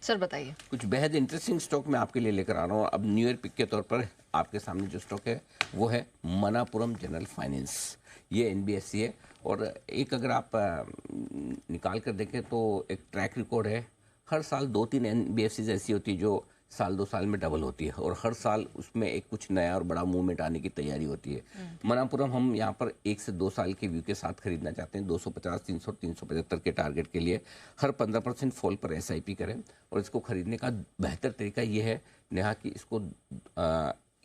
Sir बताइए। कुछ बेहद इंटरेस्टिंग स्टॉक मैं आपके लिए लेकर आ रहा हूँ। अब न्यू ईयर पिक के तौर पर आपके सामने जो स्टॉक है वो है मनापुरम जनरल फाइनेंस। ये एनबीएफसी है और एक अगर आप निकाल कर देखें तो एक ट्रैक रिकॉर्ड है। हर साल 2-3 एनबीएफसी ऐसी होती है जो साल 2 साल में डबल होती है और हर साल उसमें एक कुछ नया और बड़ा मूवमेंट आने की तैयारी होती है। मनापुरम हम यहाँ पर 1 से 2 साल के व्यू के साथ खरीदना चाहते हैं। 250, 300, 375 के टारगेट के लिए हर 15% फॉल पर एसआईपी करें। और इसको खरीदने का बेहतर तरीका ये है नेहा कि इसको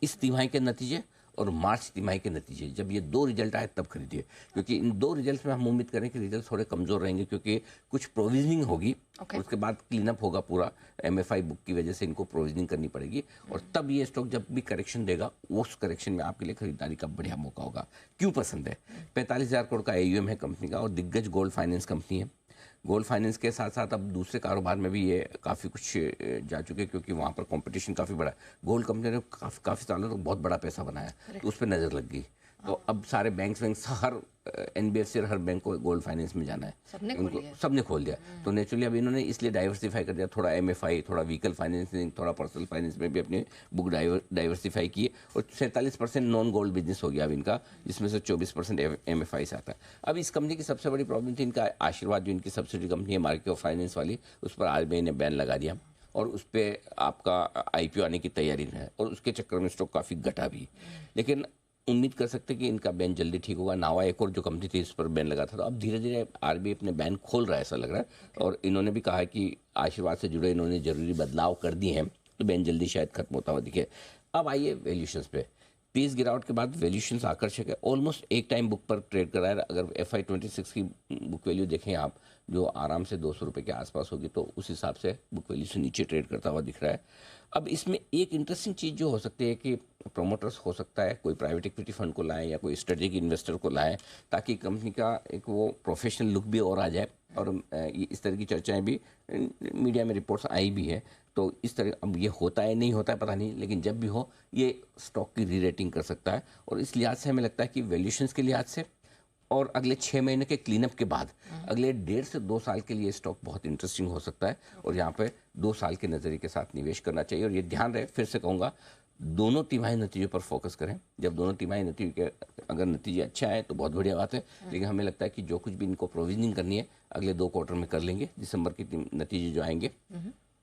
इस तिमाही के नतीजे और मार्च तिमाही के नतीजे जब ये 2 रिजल्ट आए तब खरीदिए, क्योंकि इन 2 रिजल्ट्स में हम उम्मीद करें कि रिजल्ट थोड़े कमज़ोर रहेंगे क्योंकि कुछ प्रोविजनिंग होगी। उसके बाद क्लीन अप होगा पूरा। एमएफआई बुक की वजह से इनको प्रोविजनिंग करनी पड़ेगी और तब ये स्टॉक जब भी करेक्शन देगा उस करेक्शन में आपके लिए खरीदारी का बढ़िया मौका होगा। क्यों पसंद है? 45,000 करोड़ का एयूएम है कंपनी का और दिग्गज गोल्ड फाइनेंस कंपनी है। गोल्ड फाइनेंस के साथ साथ अब दूसरे कारोबार में भी ये काफ़ी कुछ जा चुके हैं क्योंकि वहाँ पर कंपटीशन काफ़ी बड़ा है। गोल्ड कंपनी ने काफ़ी सालों तक बहुत बड़ा पैसा बनाया तो उस पर नज़र लग गई। तो अब सारे बैंक्स हर एनबीएफसी और हर बैंक को गोल्ड फाइनेंस में जाना है। उनको सबने खोल दिया तो नेचुरली अब इन्होंने इसलिए डाइवर्सिफाई कर दिया। थोड़ा एमएफआई, थोड़ा व्हीकल फाइनेंसिंग, थोड़ा पर्सनल फाइनेंस में भी अपनी बुक डाइवर्सिफाई की और 47% नॉन गोल्ड बिजनेस हो गया अब इनका, जिसमें से 24% एमएफआई से आता है। अब इस कंपनी की सबसे बड़ी प्रॉब्लम थी इनका आशीर्वाद, जो इनकी सब्सिडी कंपनी है मार्केट ऑफ फाइनेंस वाली, उस पर आरबीआई ने बैन लगा दिया और उस पर आपका आईपीओ आने की तैयारी है और उसके चक्कर में स्टॉक काफ़ी घटा भी। लेकिन उम्मीद कर सकते हैं कि इनका बैन जल्दी ठीक होगा। नावा एक और जो कंपनी थी इस पर बैन लगा था, तो अब धीरे धीरे आरबीआई अपने बैन खोल रहा है ऐसा लग रहा है। और इन्होंने भी कहा है कि आशीर्वाद से जुड़े इन्होंने जरूरी बदलाव कर दिए हैं तो बैन जल्दी शायद खत्म होता हुआ दिखे। अब आइए वैल्यूशंस पे। तेज गिरावट के बाद वैल्यूशंस आकर्षक है। ऑलमोस्ट एक टाइम बुक पर ट्रेड कर रहा है। अगर FY26 की बुक वैल्यू देखें आप, जो आराम से 200 रुपये के आसपास होगी, तो उस हिसाब से बुक वैल्यू से नीचे ट्रेड करता हुआ दिख रहा है। अब इसमें एक इंटरेस्टिंग चीज़ जो हो सकती है कि प्रोमोटर्स हो सकता है कोई प्राइवेट इक्विटी फंड को लाएं या कोई स्ट्रेटेजिक इन्वेस्टर को लाएं ताकि कंपनी का एक वो प्रोफेशनल लुक भी और आ जाए। और इस तरह की चर्चाएं भी मीडिया में रिपोर्ट्स आई भी है। तो इस तरह अब ये होता है नहीं होता है पता नहीं, लेकिन जब भी हो ये स्टॉक की री रेटिंग कर सकता है। और इस लिहाज से हमें लगता है कि वैल्यूशंस के लिहाज से और अगले 6 महीने के क्लीनअप के बाद अगले 1.5 से 2 साल के लिए स्टॉक बहुत इंटरेस्टिंग हो सकता है और यहाँ पे 2 साल के नज़रिए के साथ निवेश करना चाहिए। और ये ध्यान रहे, फिर से कहूँगा, दोनों तिमाही नतीजों पर फोकस करें। जब दोनों तिमाही नतीजे के अगर नतीजे अच्छे आए तो बहुत बढ़िया बात है, लेकिन हमें लगता है कि जो कुछ भी इनको प्रोविजनिंग करनी है अगले 2 क्वार्टर में कर लेंगे। दिसंबर के नतीजे जो आएंगे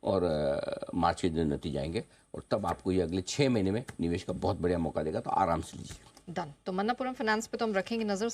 और मार्च के जो नतीजे आएंगे, और तब आपको ये अगले 6 महीने में निवेश का बहुत बढ़िया मौका देगा, तो आराम से लीजिए। डन। तो मन्नापुरम फाइनेंस पे तो हम रखेंगे नजर।